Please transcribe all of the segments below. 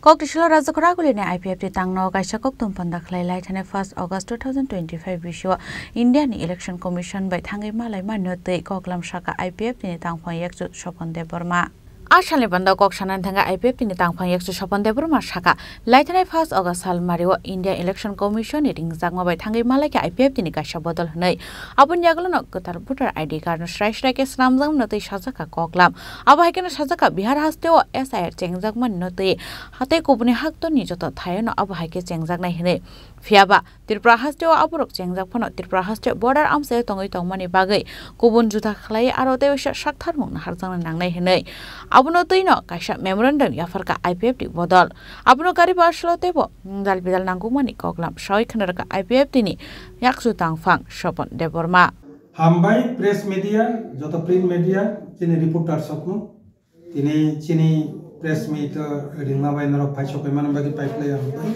Kok Tishla Razakorakulina IPFT Tangno Kaisa Kok Tumpanda Clay 1 August 2025 Vishwa Indian Election Commission by Tangi Malay Manote Koklam Shaka IPFT ni Tangpon Yaksu Shopon de Burma. Ashale banda kok shanan thanga IPFT ni tangphang yaksu shopon de burma shaka laitane 1 August sal mario India Election Commission ni ringjakma bai thangai malai ka IPFT ni kasha bodol hnai abun yaglo no gotar voter ID card no shrai ke snamjang notei sajaka koklam aba haikena sajaka Bihar hasteo SIR chengjakma notei hate kobuni hakto ni joto thayo no aba haike chengjak nai hne Fiaba Tripura hasteo aburok chengjak phono Tripura hasteo border amse tongoi tongmani bagai kobun jutha khlai aro te shakthar mung harjang nangnai hne Abuno tuino kaisa memorandum yafarka IPFT bodol abuno kari barslo tebo dal bidal nangkumani koklam soi khanerka IPFT ni yaksu tangphang shopon de Burma Hambai press media joto print media chini reporter sokno tini chini press meet ringma bai naro phai sokai man bagi pipeline hambai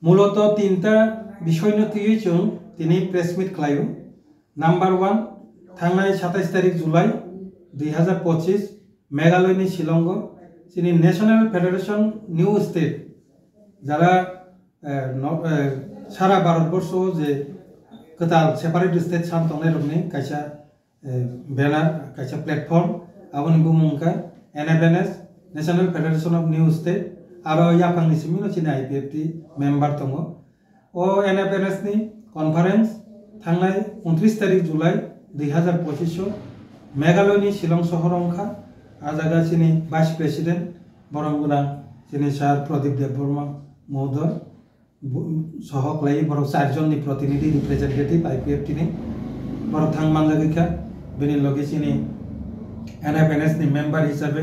muloto tinta বিষয় নথি chung tini press meet khlayo number 1 thangnai 27 তারিখ জুলাই 2025 মেঘালয় শিলংগ চিনি national federation new state যারা সারা ভারতবর্ষ যে কতাল separate state সান্তনে রকনি কাইসা ব্যানার কাইসা প্ল্যাটফর্ম আবনি বুমুংকা NFNS national federation of new state আর ইয়াফাংনি সিমিনো চিনি IPFT মেম্বার দङ ও NFNS नि কনফারেন্স থাংনাই 29 তারিখ জুলাই 2025 মেঘালয়নি শিলং শহরংখা আজাগা চিনি ভাইস প্রেসিডেন্ট বরংগুনা চিনি স্যার প্রদীপ দেববর্মা মহোদয় সহকলাই বড় চারজননি প্রতিনিধি রিপ্রেজেন্টেটিভ IPFT নি বড় থাংমানজাগিখা বেনি লগে চিনি NFNS নি মেম্বার হিসাবে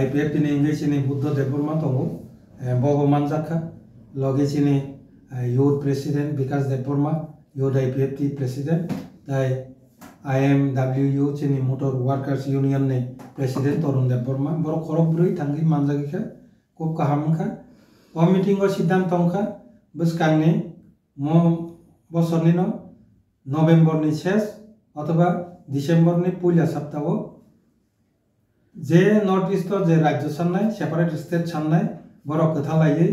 IPFT নি ইংলিশ চিনি বুদ্ধ দেববর্মা দङ ভগবান জাখা লগে চিনি youth president বিকাশ দেববর্মা youth IPFT president তাই IMWU chini motor workers union ni president Torun Deborma boro khorobrui thangi manjagikha kop kahamkha o meeting o siddhantongkha buskangni mo bosorni no November ni shesh othoba December ni puila saptaho je north east je rajyo sannai separate state sannai boro kothalai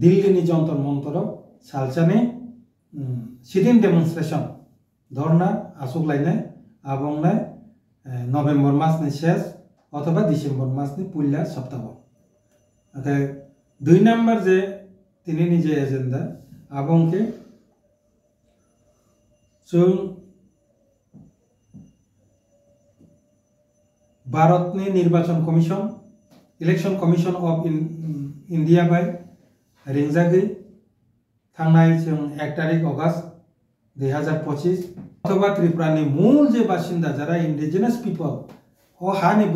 Delhi ni jontor montoro salchane sidin demonstration ধর্না আসুক লাইনে আবংনাই November Masoni শেষ অথবা December Masoni পুইলা সপ্তাহ ওকে 2 number যে তিনি নিজে agenda আবংকে जों भारतनि निर्वाचन commission election commission of India by रिंजागै थांनाय जों 1 तारिख अगस्त 2025 अथवा त्रिपुरानि मूल जे बासिन्दा जरा इंडिजिनास पीपल ओ हानि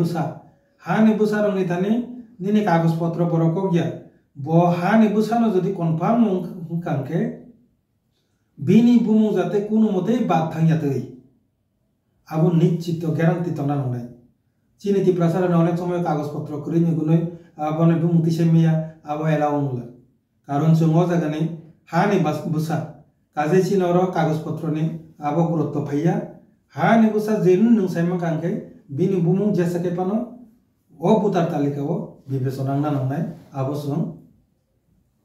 बुसा रंनि थानि निनि कागज पत्र बरको गया बो हानि बुसानो जदि कन्फार्म हुकांके बिनि बुमु जाते कुनु मते बात थांयातै आबो निश्चित ग्यारान्टी तना नंनाय चिनि त्रिपुरासारनि अनेक समय कागज पत्र करि निगुनै आबने बुमुति सेमिया आबो एलाउंला कारण जों जागानि हानि बुसा काजे चिनरो कागज पत्रनि आबो गुरुत्व फैया हानि बुसा जेनु नंसायमा कांके बिनि बुमुं जेसके पानो ओ बुतार तालिकाओ विवेचना नांनाय आबो जों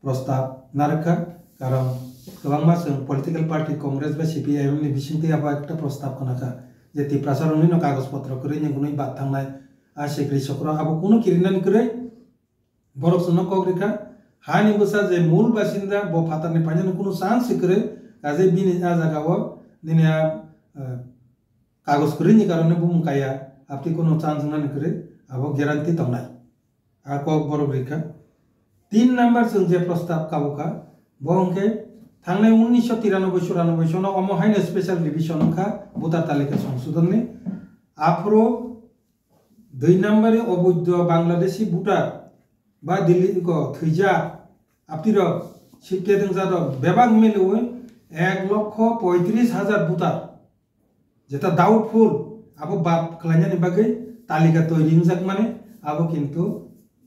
प्रस्ताव नारखा कारण गोबां जों पलिटिकल पार्टी कांग्रेस बा CPIM नि बिसिंति आबो एकटा प्रस्ताव खनाखा जे त्रिपुरासारनि न कागज पत्र करै निगुनै बात थांनाय आसे कृषकरा आबो कुनु किरिनानि करै बरक सुनो कग्रिका हानि बुसा जे मूल बासिन्दा बो फातारनि फाइनानि कुनु चान्स करै काजे बिनि आजागाओ निनिया कागज करिनि कारणे बुमकाया आपति कोनो चान्स ननि करै आबो ग्यारान्टी तंनाय आको बरग्रिका 3 नम्बर जों जे प्रस्ताव काबुका बंके थांनाय 1993-94 सनो अमहाइन स्पेशल डिविजन खा भोटार तालिका संशोधननि आफ्रो 2 नम्बर अवैध बांग्लादेशी भोटार बा दिल्ली को थैजा आपतिर सिकेदों जादो बेबाग मिलुय 1,35,000 भोटार जेता डाउटफुल आबो बात खलायनानि बागै तालिका तैरि जाक माने आबो किन्तु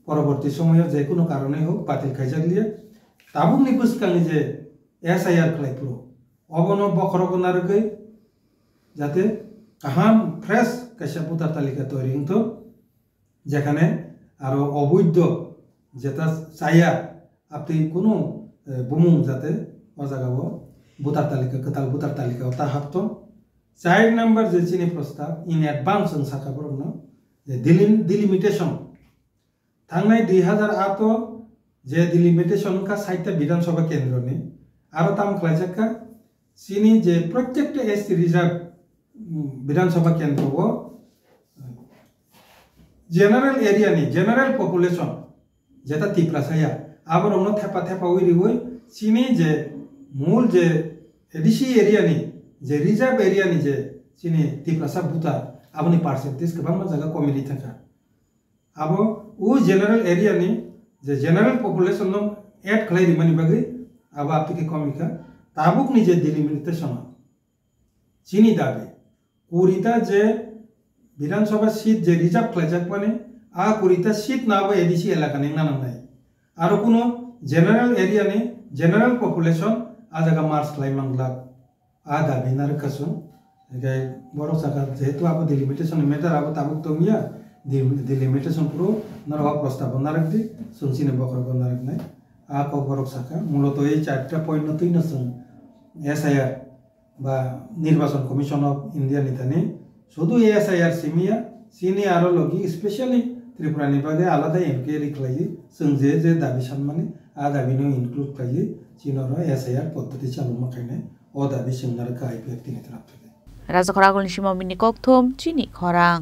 परवर्ती समय जे कोनो कारणे हो बातिल खायजागलिया ताबुनि बुसकांनि जे SIR खलायपुरो अबनो बखरको नारगै जाते काहाम फ्रेश कैसा भोटार तालिका तैरि हंतो जेखाने आरो अवैध যেটা চাইয়া আপনি কোনো বুমুং যাতে অজাগাব ভোটার তালিকা কেতাল ভোটার তালিকা তা হাবতো 4 নাম্বার যে চিনি প্রস্তাব ইন অ্যাডভান্স जों साखाबरन যে ডিলিমিটেশন थांनाय 2008 যে ডিলিমিটেশন का 60টা বিধানসভা কেন্দ্রনি আরো তাম খাইজাকা চিনি যে প্রত্যেকটা এসটি রিজার্ভ বিধানসভা কেন্দ্রও জেনারেল এরিয়া নি জেনারেল পপুলেশন যেটা তিপ্রাসায়া আবার অন্য থেপা থেপা ওই চিনি যে মূল যে এডিসি এরিয়া নি যে রিজার্ভ এরিয়া নি যে চিনি তিপ্রাসা বুতা আপনি পার্সেন্টেজ गोबां জায়গা কমিলি থাকা আবো ও জেনারেল এরিয়া নি যে জেনারেল পপুলেশন নো এড খালাই রিমানি বাগै আবো আপনি কমিকা তাবুক নি যে ডিলিমিটেশন চিনি দাবি কুড়িটা যে বিধানসভা সিট যে রিজার্ভ খাইজাক মানে आ कुरिता सीट नाबो एडीसी एलाका नि नानांनाय आरो कुनो जनरल एरिया नि जनरल पपुलेशन आ जागा मार्च खालाय मांगला आ दाबिनार कसुं गाय बरो साका जेहेतु आबो डिलिमिटेशन मेटर आबो ताबुक तमिया डिलिमिटेशन पुरो नरवा प्रस्ताव नारकदि सुनसिने बकर बनारकनाय आ को बरो साका मूলত এই চারটা পয়েন্ট নতুই নসুন এসআইআর বা নির্বাচন কমিশন অফ ইন্ডিয়া নিতানে শুধু এসআইআর সিমিয়া সিনি আরো লগি স্পেশালি त्रिपुरानि बागै आलादा इनक्वायरि खालायो जों जे दाबि सानमाने आ दाबिनो इनक्लुड खालायो चिनर एसआइआर पद्धति चालु माखायनाय अ दाबि सोंनारखा आइपिएफ तिनि तरफ राजा खरागलनि सिमाव मिनि कक्थुम चिनि खरां